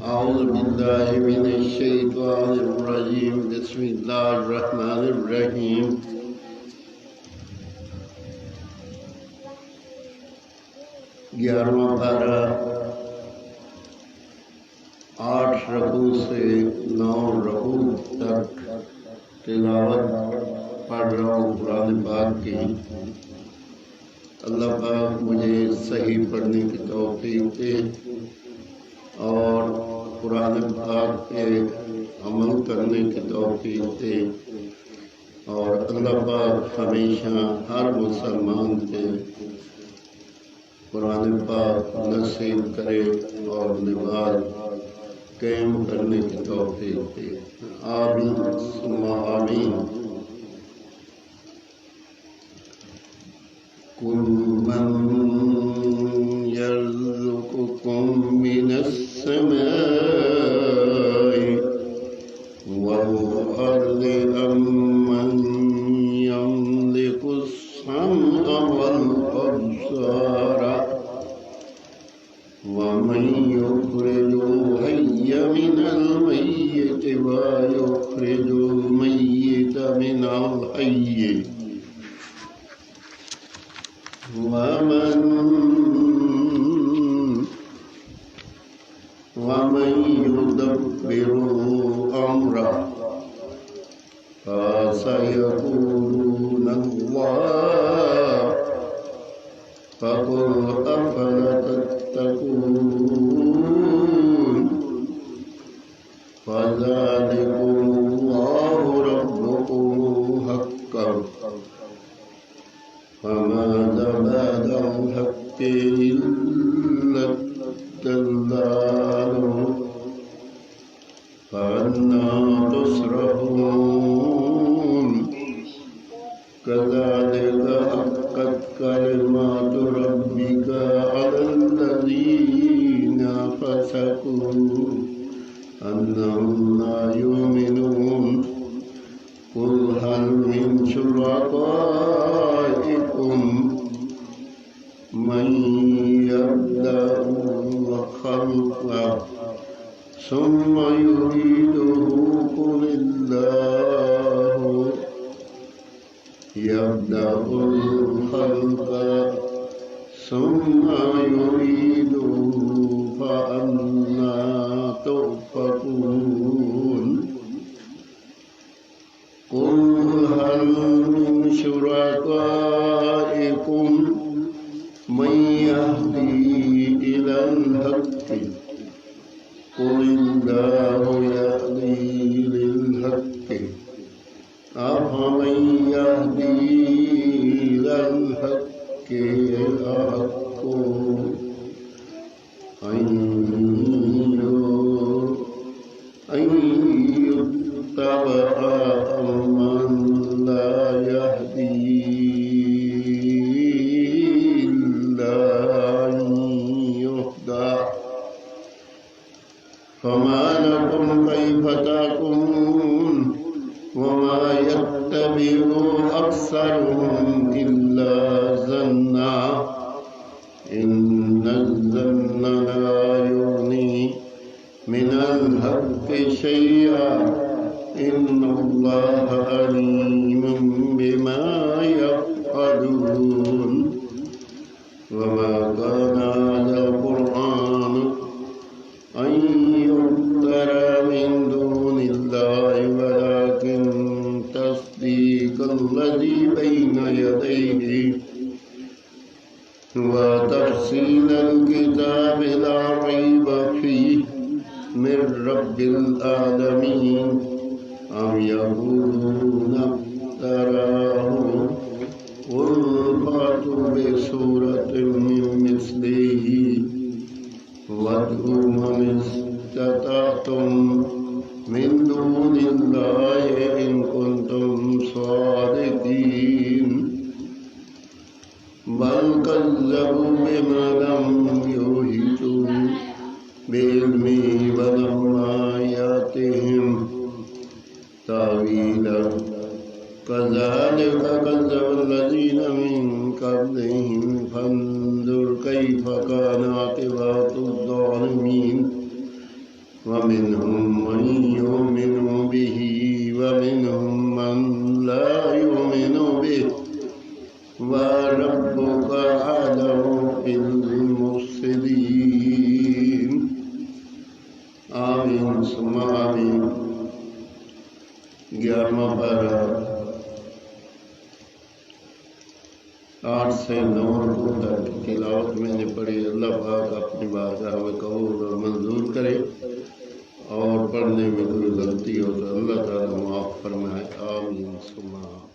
أعوذ بالله من الشيطان الرجيم بسم الله الرحمن الرحيم 11वां पारा 8 रकू से 9 रकू तक तिलावत पढ़ रहा हूँ कुरान पाक की। अल्लाह पाक मुझे सही पढ़ने की तौफीक दे और कुरान पाक पे अमल करने की तौफीक दे और अल्लाह पाक हमेशा हर मुसलमान पे कुरान पाक नसीब करे और नमाज कायम करने की तौफीक दे। आमीन सुम्मा आमीन। कुल मन यर्ज़ुकुकुम मिनस समाई वल अर्ज़ि अम्मन यमलिकुस सम्अ वल अब्सारा वमन युखरिजुल हय्य मिनल मय्यिति व युखरिजुल मय्यिता मिनल हय्य वमन युदब्बिरुल अम्रा फसयक़ूलूना अल्लाह फक़ुल अफ़ला तत्तक़ून फ़ज़ालिकुमुल्लाहु रब्बुकुम हक़्क़न फमाज़ा बअदल हक़्क़ि इल्ला الضلال فأنى تصرفون كذلك حقت كلمات ربك على الذين فسقوا أنهم لا يؤمنون قل هل من شركائكم من يبدأ الخلق ثم يعيده قل الله يبدأ الخلق ثم يعيده فأنى تؤفكون قل هل من شركائكم من يهدي إلى الحق قل الله يهدي للحق أفمن يهدي إلى الحق أحق أن يتبع أمن لا يهدي فما لكم كيف تحكمون وما يتبع أكثرهم إلا ظنا إن الظن لا يغني من الحق شيئا إن الله عليم بما يفعلون وما كان هذا القرآن أن يفترى من دون الله ولكن تصديق الذي بين يديه وتفصيل الكتاب لا ريب فيه من رب العالمين أم يقولون افتراه قل فأتوا بسورة من مثله وادعوا من استطعتم من دون الله إن كنتم صادقين بل كذبوا بما لم يحيطوا بعلمه ولما يأتهم تأويله كذلك كذب الذين من قبلهم فانظر كيف كان عاقبة الظالمين वमिनहुम मन युमिनु बिही वमिनहुम मन ला युमिनु बिही व रब्बुका अअलमु बिल मुफ्सिदीन। आमीन सुम्मा आमीन। 11वां पारा 8 से 9 तक तिलावत मैंने पढ़ी। अल्लाह पाक अपनी बारगाह में कबूल और मंजूर करे और पढ़ने में कोई गलती हो तो अल्लाह ताला माफ़ फरमाए। आमीन सुम्मा आमीन।